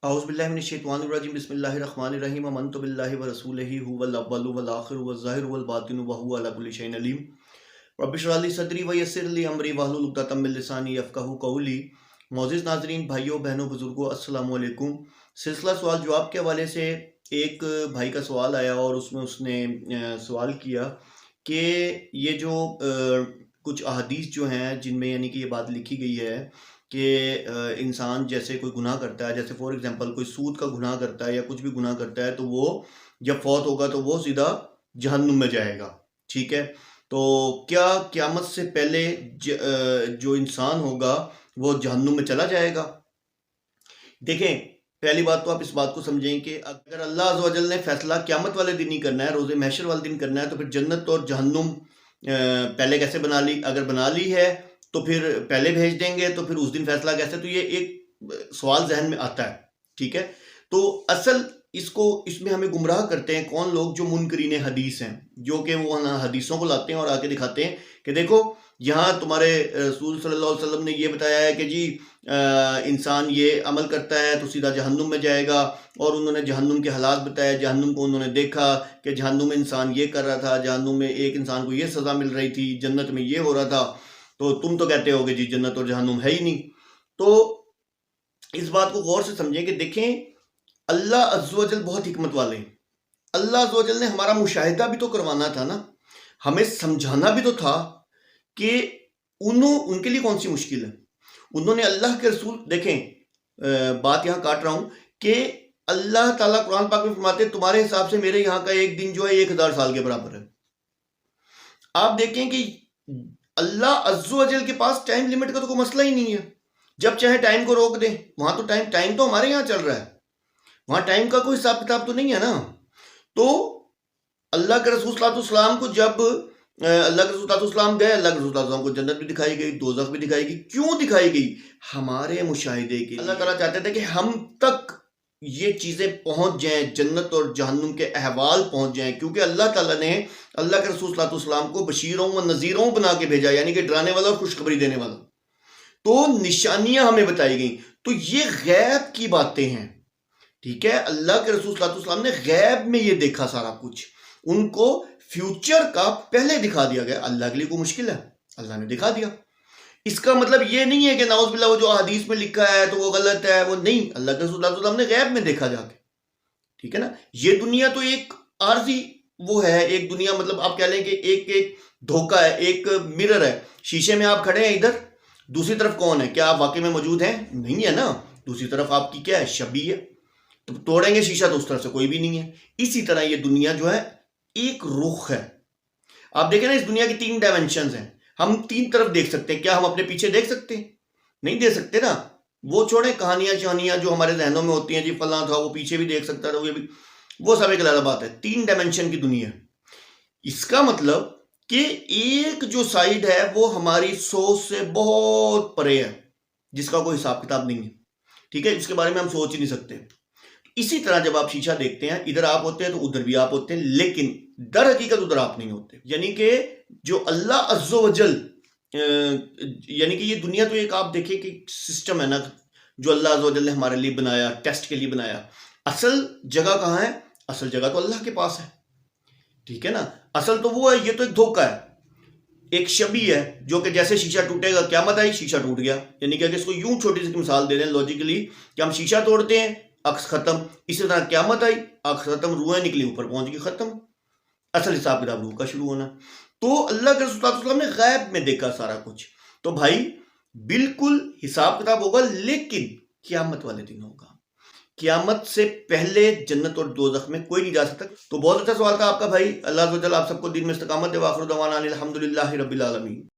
اعوذ باللہ من الشیطان الرجیم بسم اللہ الرحمن الرحیم آمنت باللہ ورسولہ هو الاول والآخر والظاہر والباطن وهو علی کل شیء علیم رب اشرح لی صدری ویسر لی امری واحلل عقدۃ من لسانی یفقہوا قولی۔ معزز ناظرین، بھائیوں بہنوں بزرگوں، السلام علیکم۔ سلسلہ سوال جواب کے حوالے سے ایک بھائی کا سوال آیا اور اس میں اس نے سوال کیا کہ یہ جو کچھ احادیث جو ہیں جن میں یعنی کہ یہ بات لکھی گئی ہے کہ انسان جیسے کوئی گناہ کرتا ہے، جیسے فار ایگزامپل کوئی سود کا گناہ کرتا ہے یا کچھ بھی گناہ کرتا ہے تو وہ جب فوت ہوگا تو وہ سیدھا جہنم میں جائے گا، ٹھیک ہے؟ تو کیا قیامت سے پہلے جو انسان ہوگا وہ جہنم میں چلا جائے گا؟ دیکھیں، پہلی بات تو آپ اس بات کو سمجھیں کہ اگر اللہ عز و جل نے فیصلہ قیامت والے دن ہی کرنا ہے، روز محشر والے دن کرنا ہے، تو پھر جنت اور جہنم پہلے کیسے بنا لی؟ اگر بنا لی ہے تو پھر پہلے بھیج دیں گے تو پھر اس دن فیصلہ کیسے؟ تو یہ ایک سوال ذہن میں آتا ہے، ٹھیک ہے؟ تو اصل اس میں ہمیں گمراہ کرتے ہیں کون لوگ؟ جو منکرین حدیث ہیں، جو کہ وہ حدیثوں کو لاتے ہیں اور آ کے دکھاتے ہیں کہ دیکھو یہاں تمہارے رسول صلی اللہ علیہ وسلم نے یہ بتایا ہے کہ جی انسان یہ عمل کرتا ہے تو سیدھا جہنم میں جائے گا، اور انہوں نے جہنم کے حالات بتائے، جہنم کو انہوں نے دیکھا کہ جہنم میں انسان یہ کر رہا تھا، جہنم میں ایک انسان کو یہ سزا مل رہی تھی، جنت میں یہ ہو رہا تھا، تو تم تو کہتے ہو کہ جی جنت اور جہنم ہے ہی نہیں۔ تو اس بات کو غور سے سمجھیں کہ دیکھیں اللہ عز و جل بہت حکمت والے ہیں۔ اللہ عز و جل نے ہمارا مشاہدہ بھی تو کروانا تھا نا، ہمیں سمجھانا بھی تو تھا کہ ان کے لیے کون سی مشکل ہے۔ انہوں نے اللہ کے رسول، دیکھیں بات یہاں کاٹ رہا ہوں کہ اللہ تعالیٰ قرآن پاک میں فرماتے ہیں تمہارے حساب سے میرے یہاں کا ایک دن جو ہے 1000 سال کے برابر ہے۔ آپ دیکھیں کہ اللہ عز و جل کے پاس ٹائم لیمٹ کا تو کوئی مسئلہ ہی نہیں ہے، جب چاہے ٹائم کو روک دیں۔ وہاں تو ٹائم تو ہمارے یہاں چل رہا ہے، وہاں ٹائم کا کوئی حساب کتاب تو نہیں ہے نا۔ تو اللہ کے رسول صلی اللہ علیہ وسلم کو جب اللہ کے رسول صلی اللہ علیہ وسلم گئے، اللہ کے رسول صلی اللہ علیہ وسلم کو جنت بھی دکھائی گئی، دوزخ بھی دکھائی گئی۔ کیوں دکھائی گئی؟ ہمارے مشاہدے کے لیے۔ اللہ تعالیٰ چاہتے تھے کہ ہم تک یہ چیزیں پہنچ جائیں، جنت اور جہنم کے احوال پہنچ جائیں، کیونکہ اللہ تعالیٰ نے اللہ کے رسول صلی اللہ علیہ وسلم کو بشیروں و نذیروں بنا کے بھیجا، یعنی کہ ڈرانے والا اور خوشخبری دینے والا۔ تو نشانیاں ہمیں بتائی گئیں، تو یہ غیب کی باتیں ہیں، ٹھیک ہے؟ اللہ کے رسول صلی اللہ علیہ وسلم نے غیب میں یہ دیکھا سارا کچھ، ان کو فیوچر کا پہلے دکھا دیا گیا۔ اللہ کے لیے کوئی مشکل ہے؟ اللہ نے دکھا دیا۔ اس کا مطلب یہ نہیں ہے کہ نعوذ باللہ وہ جو حدیث میں لکھا ہے تو وہ غلط ہے، وہ نہیں، اللہ کے رسول صلی اللہ علیہ وسلم نے غیب میں دیکھا جا کے، ٹھیک ہے نا؟ یہ دنیا تو ایک عارضی وہ ہے، ایک دنیا مطلب آپ کہہ لیں کہ ایک دھوکہ ہے، ایک مرر ہے۔ شیشے میں آپ کھڑے ہیں ادھر، دوسری طرف کون ہے؟ کیا آپ واقعی میں موجود ہیں؟ نہیں ہے نا، دوسری طرف آپ کی کیا ہے؟ شبیہ ہے۔ تو توڑیں گے شیشہ تو اس طرف سے کوئی بھی نہیں ہے۔ اسی طرح یہ دنیا جو ہے ایک رخ ہے۔ آپ دیکھیں نا، اس دنیا کی 3 ڈائمنشنز ہیں، ہم 3 طرف دیکھ سکتے ہیں۔ کیا ہم اپنے پیچھے دیکھ سکتے ہیں؟ نہیں دیکھ سکتے نا۔ وہ چھوڑیں کہانیاں شہانیاں جو ہمارے ذہنوں میں ہوتی ہیں، جی فلاں تھا وہ پیچھے بھی دیکھ سکتا تھا، وہ سب ایک علیحدہ بات ہے۔ 3 ڈائمنشن کی دنیا۔ اس کا مطلب کہ ایک جو سائیڈ ہے وہ ہماری سوچ سے بہت پرے ہے، جس کا کوئی حساب کتاب نہیں ہے، ٹھیک ہے؟ اس کے بارے میں ہم سوچ ہی نہیں سکتے۔ اسی طرح جب آپ شیشہ دیکھتے ہیں، ادھر آپ ہوتے ہیں تو ادھر بھی آپ ہوتے ہیں، لیکن در حقیقت ادھر آپ نہیں ہوتے۔ یعنی کہ جو اللہ عز و جل، یعنی کہ یہ دنیا تو ایک آپ دیکھیں کہ سسٹم ہے نا، جو اللہ عز و جل نے ہمارے لیے بنایا، ٹیسٹ کے لیے بنایا۔ اصل جگہ کہاں ہے؟ اصل جگہ تو اللہ کے پاس ہے، ٹھیک ہے نا؟ اصل تو وہ ہے، یہ تو ایک دھوکہ ہے، ایک شبیہ ہے، جو کہ جیسے شیشہ ٹوٹے گا، قیامت آئی شیشہ ٹوٹ گیا۔ یعنی کہ اس کو یوں چھوٹی سی مثال دے دیں لاجیکلی کہ ہم شیشہ توڑتے ہیں، عکس ختم۔ اسی طرح قیامت آئی، عکس ختم، روحیں نکلی اوپر پہنچ گئی، ختم۔ اصل حساب کتاب روح کا شروع ہونا۔ تو اللہ کے رسول صلی اللہ علیہ وسلم نے غیب میں دیکھا سارا کچھ۔ تو بھائی بالکل حساب کتاب ہوگا، لیکن قیامت والے دن ہوگا۔ قیامت سے پہلے جنت اور دوزخ میں کوئی نہیں جا سکتا۔ تو بہت اچھا سوال تھا آپ کا بھائی، اللہ عز و جل آپ سب کو دین میں استقامت دے۔ وآخر دعوانا الحمدللہ رب العالمین۔